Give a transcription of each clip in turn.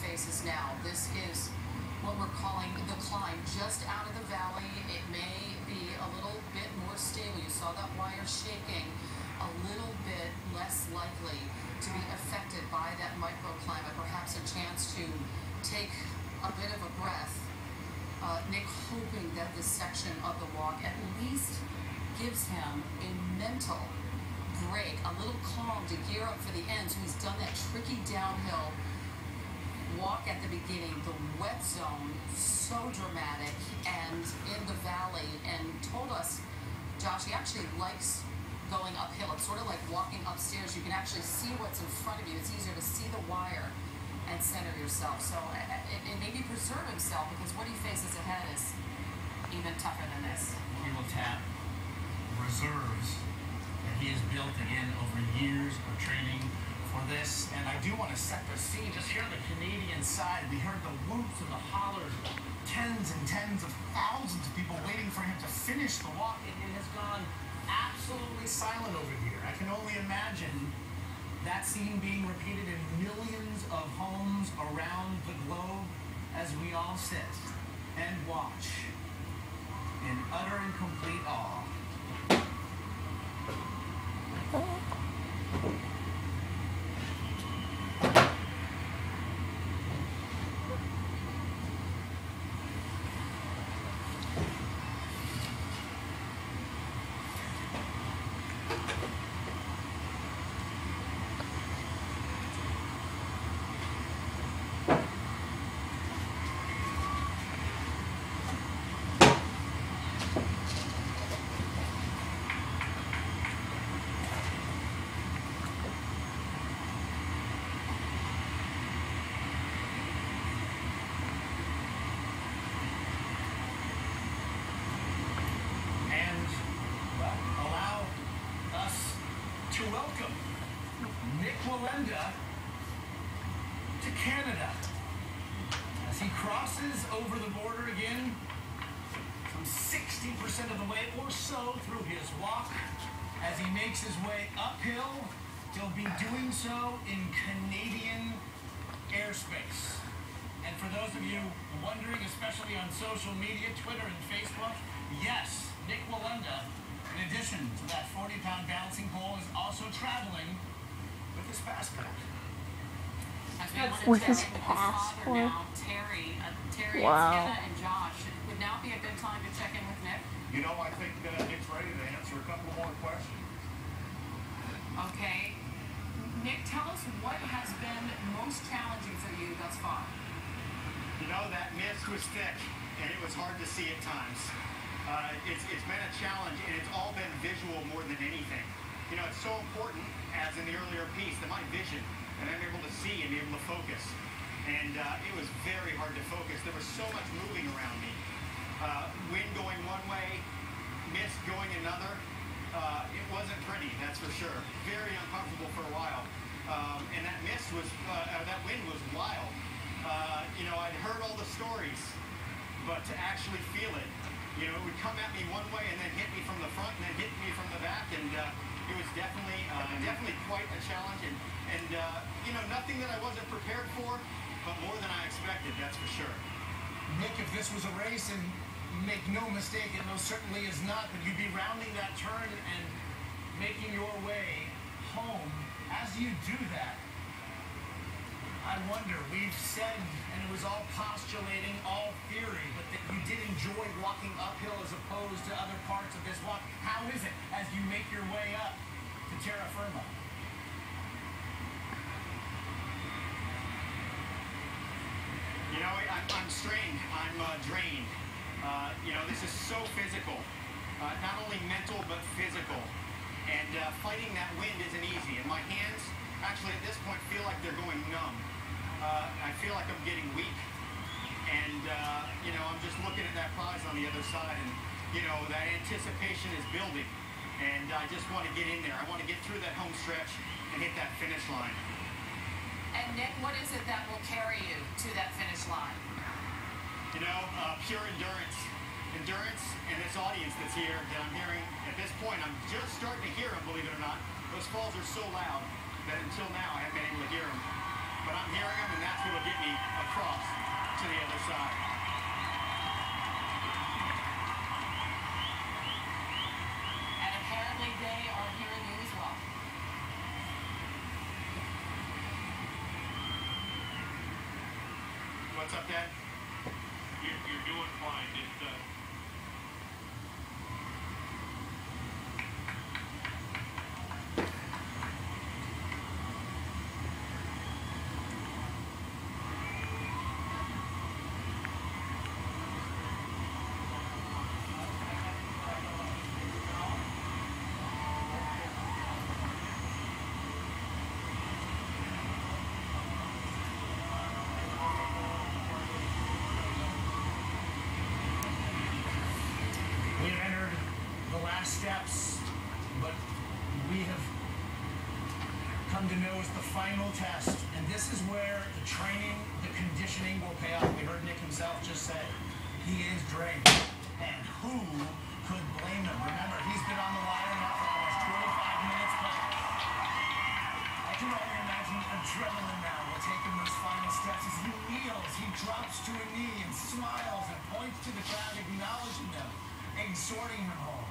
faces now. This is what we're calling the climb, just out of the valley. It may be a little bit more stable. You saw that wire shaking, a little bit less likely to be affected by that microclimate, perhaps a chance to take a bit of a breath. Nick hoping that this section of the walk at least gives him a mental break, a little calm to gear up for the end. So he's done that tricky downhill walk at the beginning, the wet zone, so dramatic, and in the valley, and told us, Josh, he actually likes going uphill. It's sort of like walking upstairs. You can actually see what's in front of you. It's easier to see the wire and center yourself. So it maybe preserve himself, because what he faces ahead is even tougher than this. He will tap reserves that he has built again over years of training for this. And I do want to set the scene just here on the Canadian side. We heard the whoops and the hollers, tens and tens of thousands of people waiting for him to finish the walk. It has gone absolutely silent over here. I can only imagine that scene being repeated in millions of homes around the globe as we all sit and watch in utter and complete awe. To welcome Nick to Canada as he crosses over the border again, some 60% of the way or so through his walk. As he makes his way uphill, he'll be doing so in Canadian airspace. And for those of you wondering, especially on social media, Twitter and Facebook, yes, Nick Wallenda, in addition to that 40-pound balancing pole, is also traveling with his passport. With his passport? Terry, Wow. Anna, and Josh. It would now be a good time to check in with Nick. You know, I think Nick's ready to answer a couple more questions. Okay. Nick, tell us what has been most challenging for you thus far. You know, that mist was thick, and it was hard to see at times. It's been a challenge, and it's all been visual more than anything. You know, it's so important, as in the earlier piece, that my vision, and I'm able to see and be able to focus. And it was very hard to focus. There was so much moving around me. Wind going one way, mist going another. It wasn't pretty, that's for sure. Very uncomfortable for a while. And that mist was, that wind was wild. You know, I'd heard all the stories, but to actually feel it, you know, it would come at me one way and then hit me from the front and then hit me from the back, and it was definitely quite a challenge, and you know, nothing that I wasn't prepared for, but more than I expected, that's for sure. Nick, if this was a race, and make no mistake, it most certainly is not, but you'd be rounding that turn and making your way home. As you do that, I wonder, we've said, and it was all postulating, all theory, but that you did enjoy walking uphill as opposed to other parts of this walk. How is it as you make your way up to terra firma? You know, I'm strained, I'm drained. You know, this is so physical, not only mental, but physical. And fighting that wind isn't easy, and my hands, actually at this point, feel like they're going numb. I feel like I'm getting weak, and you know, I'm just looking at that prize on the other side, and you know, that anticipation is building, and I just want to get in there. I want to get through that home stretch and hit that finish line. And Nick, what is it that will carry you to that finish line? You know, pure endurance. Endurance, and this audience that's here that I'm hearing at this point, I'm just starting to hear them, believe it or not. Those falls are so loud that until now I haven't been able to hear them. But I'm hearing them, and that's what will get me a What's up, Dad? You're doing fine. Just, We have entered the last steps, but we have come to know as the final test. And this is where the training, the conditioning will pay off. We heard Nick himself just say he is drained. And who could blame him? Remember, he's been on the wire now for almost 25 minutes, but I can only imagine adrenaline now will take him those final steps as he kneels, he drops to a knee and smiles and points to the crowd, acknowledging them, exhorting him home.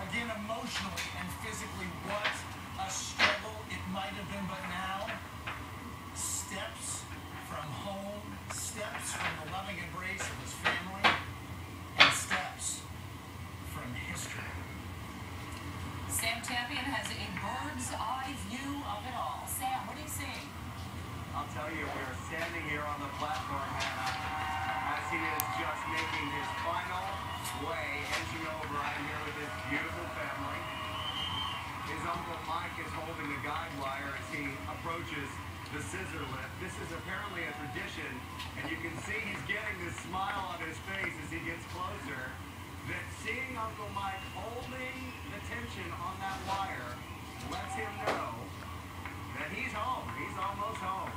Again, emotionally and physically, what a struggle it might have been, but now, steps from home, steps from the loving embrace of his family, and steps from history. Sam Champion has a bird's eye view of it all. Sam, what are you seeing? I'll tell you, we're standing here on the platform, Hannah, as he is just making his final way, edging over out here with his beautiful family. His Uncle Mike is holding the guide wire as he approaches the scissor lift. This is apparently a tradition, and you can see he's getting this smile on his face as he gets closer, that seeing Uncle Mike holding the tension on that wire lets him know that he's home. He's almost home.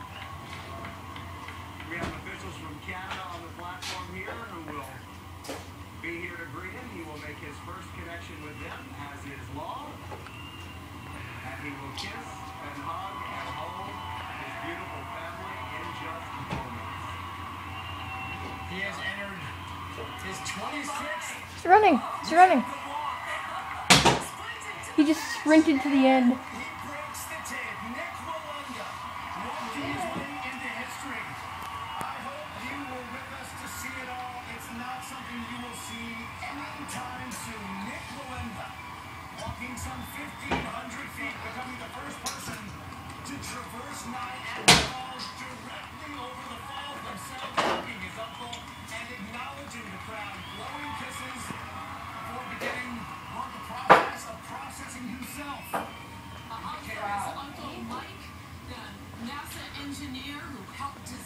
We have officials from Canada on the platform here who will be here to greet him. He will make his first connection with them, as is law. And he will kiss and hug and hold his beautiful family in just moments. He has entered his 26th. He's running. He's running. He just sprinted to the end. He breaks the tape. Nick Walenda walking his way into history. I hope you were with us to see it all. It's not something you will see anytime soon. Nick Walenda walking some 1,500 feet, becoming the first person to traverse Niagara Falls directly over the falls themselves, hugging his uncle and acknowledging the crowd, blowing kisses before beginning the process of processing himself. Uncle Mike, the NASA engineer who helped design